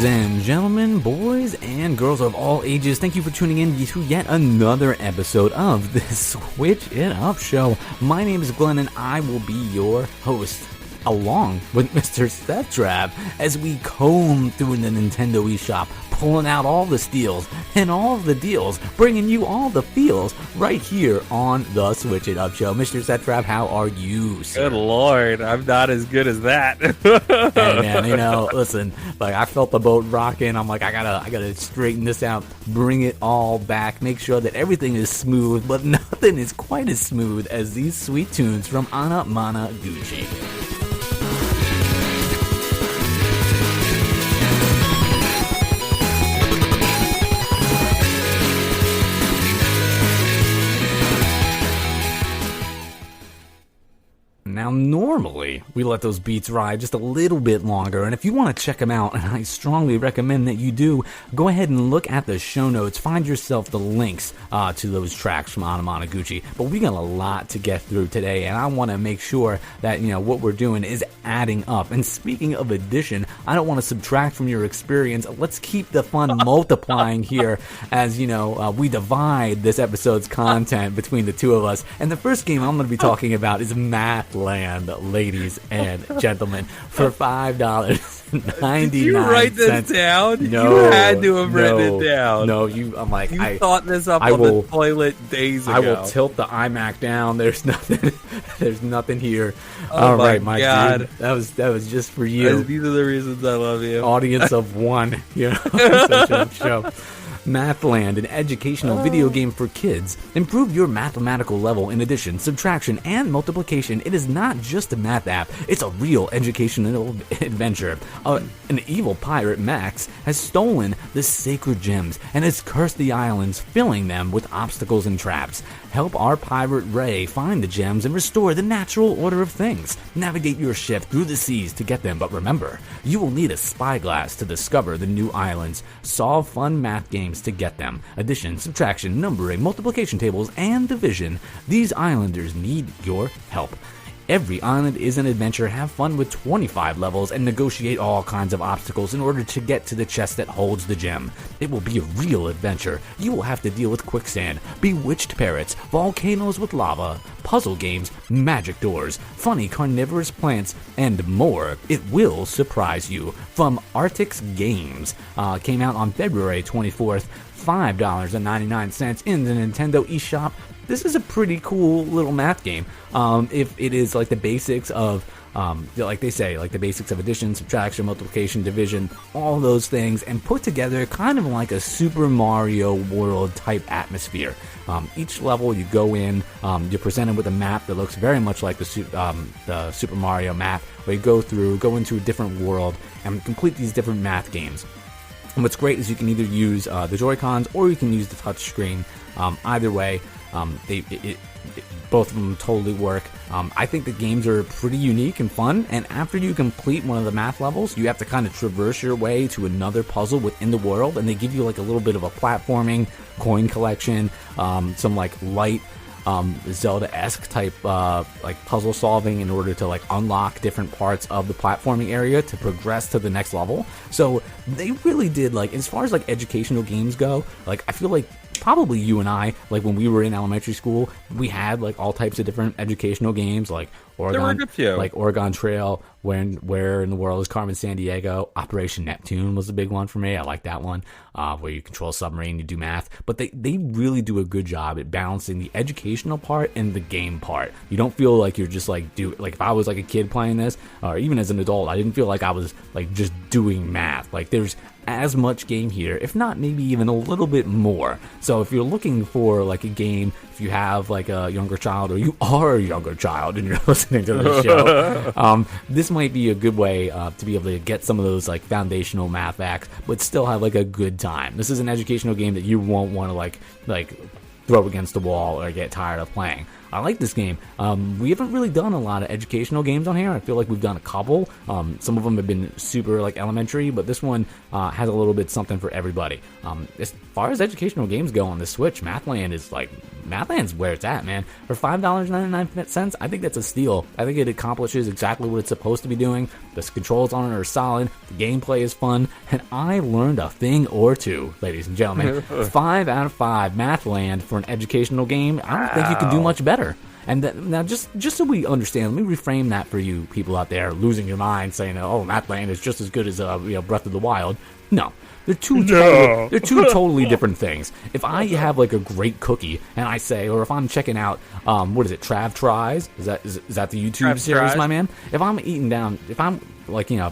Ladies and gentlemen, boys and girls of all ages, thank you for tuning in to yet another episode of the Switch It Up Show. My name is Glenn and I will be your host, along with Mr. Steph Trap, as we comb through the Nintendo eShop, pulling out all the steals and all the deals, bringing you all the feels right here on the Switch It Up Show. Mr. Steph Trap, how are you, sir? Good Lord, I'm not as good as that. Hey man, listen, like I felt the boat rocking. I'm like, I gotta straighten this out, bring it all back, make sure that everything is smooth, but nothing is quite as smooth as these sweet tunes from Anamanaguchi. Now, normally, we let those beats ride just a little bit longer, and if you want to check them out, and I strongly recommend that you do, go ahead and look at the show notes, find yourself the links to those tracks from Anamanaguchi. But we got a lot to get through today, and I want to make sure that, what we're doing is adding up. And speaking of addition, I don't want to subtract from your experience. Let's keep the fun multiplying here as, we divide this episode's content between the two of us. And the first game I'm going to be talking about is Land, ladies and gentlemen, for $5.99. Did you write this down? No, you had to have written it down. No, you thought this up on the toilet days ago. I will tilt the iMac down. There's nothing here. Oh all my right, my God. dude. That was just for you. These are the reasons I love you. Audience of one, such a show. Mathland, an educational video game for kids. Improve your mathematical level in addition, subtraction, and multiplication. It is not just a math app, it's a real educational adventure. An evil pirate, Max, has stolen the sacred gems and has cursed the islands, filling them with obstacles and traps. Help our pirate Ray find the gems and restore the natural order of things. Navigate your ship through the seas to get them, but remember, you will need a spyglass to discover the new islands. Solve fun math games to get them. Addition, subtraction, numbering, multiplication tables, and division. These islanders need your help. Every island is an adventure. Have fun with 25 levels and negotiate all kinds of obstacles in order to get to the chest that holds the gem. It will be a real adventure. You will have to deal with quicksand, bewitched parrots, volcanoes with lava, puzzle games, magic doors, funny carnivorous plants, and more. It will surprise you. From Arctic's Games. Came out on February 24th. $5.99 in the Nintendo eShop. This is a pretty cool little math game. If it is like the basics of, like they say, like the basics of addition, subtraction, multiplication, division, all those things, and put together kind of like a Super Mario World type atmosphere. Each level you go in, you're presented with a map that looks very much like the Super Mario map, where you go into a different world, and complete these different math games. And what's great is you can either use the Joy-Cons or you can use the touch screen. Either way, both of them totally work. I think the games are pretty unique and fun, and after you complete one of the math levels, you have to kind of traverse your way to another puzzle within the world, and they give you like a little bit of a platforming, coin collection, some like light Zelda-esque type like puzzle solving in order to like unlock different parts of the platforming area to progress to the next level. So they really did, like, as far as like educational games go, like I feel like probably you and I, like when we were in elementary school, we had like all types of different educational games, like Oregon Trail, Where in the World is Carmen Sandiego. Operation Neptune was a big one for me. I like that one, where you control a submarine, you do math. But they really do a good job at balancing the educational part and the game part. You don't feel like you're just like if I was like a kid playing this, or even as an adult, I didn't feel like I was like just doing math. Like there's as much game here, if not maybe even a little bit more. So if you're looking for like a game, if you have like a younger child, or you are a younger child and you're listening to the show, this might be a good way to be able to get some of those like foundational math facts, but still have like a good time. This is an educational game that you won't want to like throw against the wall or get tired of playing. I like this game. We haven't really done a lot of educational games on here. I feel like we've done a couple. Some of them have been super like elementary, but this one has a little bit something for everybody. As far as educational games go on the Switch, Mathland's where it's at, man. For $5.99, I think that's a steal. I think it accomplishes exactly what it's supposed to be doing. The controls on it are solid. The gameplay is fun, and I learned a thing or two, ladies and gentlemen. 5 out of 5 Mathland for an educational game. I don't think you can do much better. And now, just so we understand, let me reframe that for you people out there losing your mind, saying, "Oh, Mathland is just as good as Breath of the Wild." No, they're two totally different things. If I have like a great cookie and I say, or if I'm checking out, what is it, Trav Tries? Is that the YouTube Trav series, Tries? my man? If I'm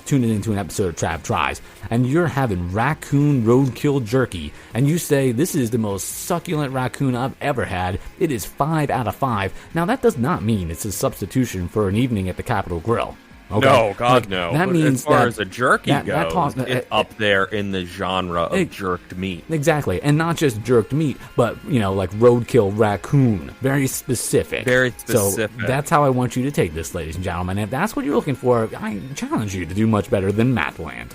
tuning into an episode of Trav Tries, and you're having raccoon roadkill jerky, and you say, this is the most succulent raccoon I've ever had, it is 5 out of 5. Now, that does not mean it's a substitution for an evening at the Capitol Grill. Okay? No, God, no. That means as far as a jerky goes, it's up there in the genre of jerked meat. Exactly, and not just jerked meat, but like roadkill raccoon. Very specific. Very specific. So that's how I want you to take this, ladies and gentlemen. If that's what you're looking for, I challenge you to do much better than Mathland.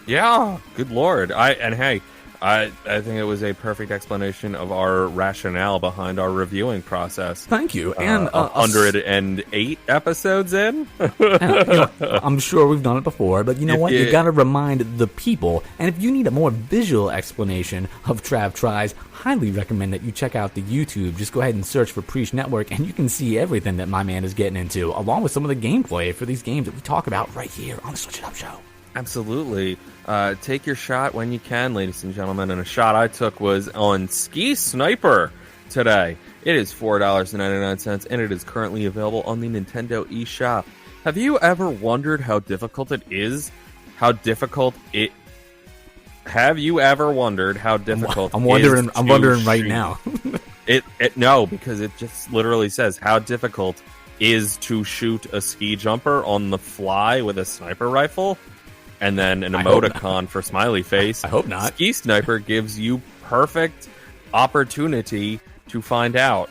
Yeah, good lord. I think it was a perfect explanation of our rationale behind our reviewing process. Thank you. And 108 episodes in? I'm sure we've done it before, but you know what? You got to remind the people. And if you need a more visual explanation of Trav Tries, highly recommend that you check out the YouTube. Just go ahead and search for Preach Network, and you can see everything that my man is getting into, along with some of the gameplay for these games that we talk about right here on the Switch It Up Show. Absolutely. Take your shot when you can, ladies and gentlemen. And a shot I took was on Ski Sniper today. It is $4.99, and it is currently available on the Nintendo eShop. Have you ever wondered how difficult it is? Have you ever wondered how difficult I'm wondering right now. No, because it just literally says how difficult is to shoot a ski jumper on the fly with a sniper rifle. And then an emoticon for smiley face. I hope not. Ski Sniper gives you perfect opportunity to find out.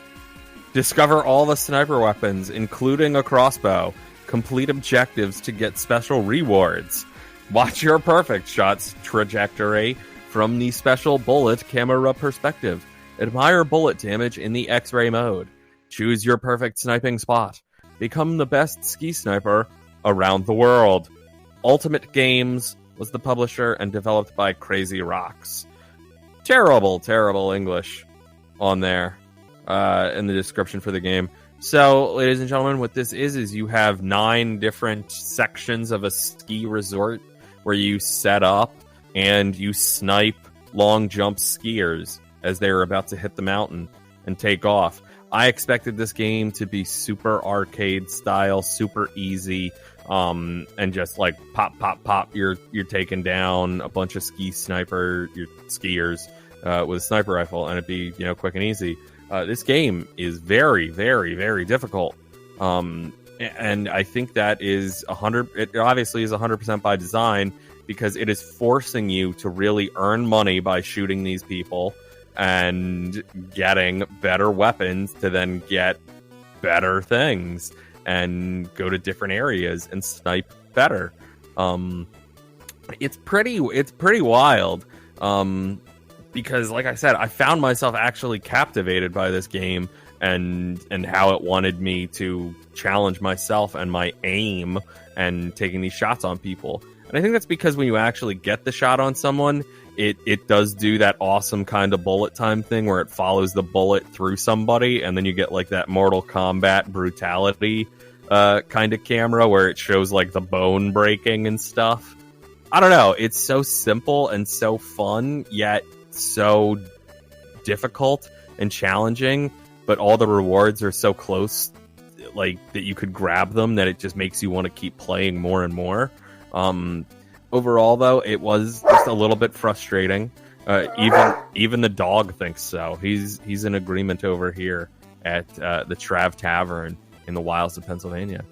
Discover all the sniper weapons, including a crossbow. Complete objectives to get special rewards. Watch your perfect shot's trajectory from the special bullet camera perspective. Admire bullet damage in the X-ray mode. Choose your perfect sniping spot. Become the best ski sniper around the world. Ultimate Games was the publisher and developed by Crazy Rocks. Terrible English on there in the description for the game. So, ladies and gentlemen, what this is you have 9 different sections of a ski resort where you set up and you snipe long jump skiers as they're about to hit the mountain and take off. I expected this game to be super arcade style, super easy, and just like pop, you're taking down a bunch of skiers with a sniper rifle, and it'd be quick and easy. This game is very, very, very difficult, and I think that is 100. It obviously is 100% by design, because it is forcing you to really earn money by shooting these people and getting better weapons to then get better things and go to different areas and snipe better. It's pretty wild. Because like I said, I found myself actually captivated by this game and how it wanted me to challenge myself and my aim and taking these shots on people. And I think that's because when you actually get the shot on someone, it does do that awesome kind of bullet time thing where it follows the bullet through somebody, and then you get like that Mortal Kombat brutality kind of camera where it shows like the bone breaking and stuff. I don't know. It's so simple and so fun, yet so difficult and challenging, but all the rewards are so close, like that you could grab them, that it just makes you want to keep playing more and more. Overall, though, it was just a little bit frustrating. Even the dog thinks so. He's in agreement over here at the Trav Tavern in the wilds of Pennsylvania.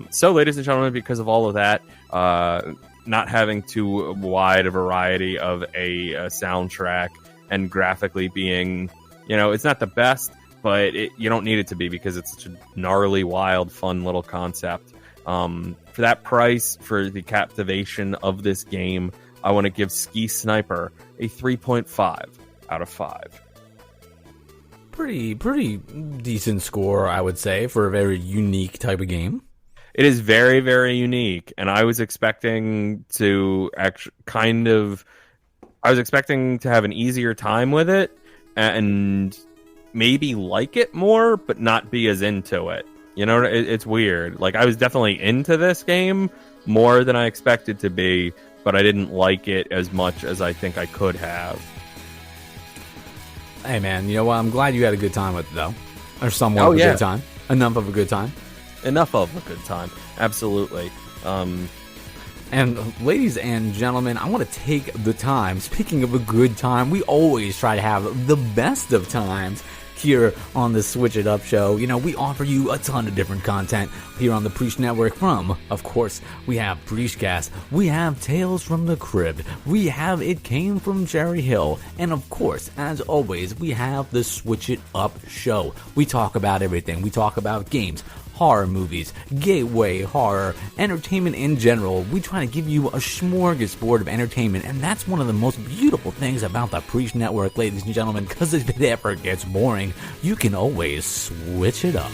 So, ladies and gentlemen, because of all of that, not having too wide a variety of a soundtrack and graphically being, it's not the best, but you don't need it to be because it's such a gnarly, wild, fun little concept. For that price, for the captivation of this game, I want to give Ski Sniper a 3.5 out of 5. Pretty decent score, I would say, for a very unique type of game. It is very, very unique, and I was expecting to have an easier time with it, and maybe like it more, but not be as into it. You know, it's weird. Like, I was definitely into this game more than I expected to be, but I didn't like it as much as I think I could have. Hey, man, you know what? I'm glad you had a good time with it, though. Or somewhat of a good time. Enough of a good time. Enough of a good time. Absolutely. And ladies and gentlemen, I want to take the time, speaking of a good time, we always try to have the best of times here on the Switch It Up show. You know, we offer you a ton of different content here on the Preach Network from, of course, we have Preachcast, we have Tales from the Crypt, we have It Came from Cherry Hill, and of course, as always, we have the Switch It Up show. We talk about everything. We talk about games, horror movies, gateway horror, entertainment in general. We try to give you a smorgasbord of entertainment, and that's one of the most beautiful things about the Preach Network, ladies and gentlemen, because if it ever gets boring, you can always switch it up.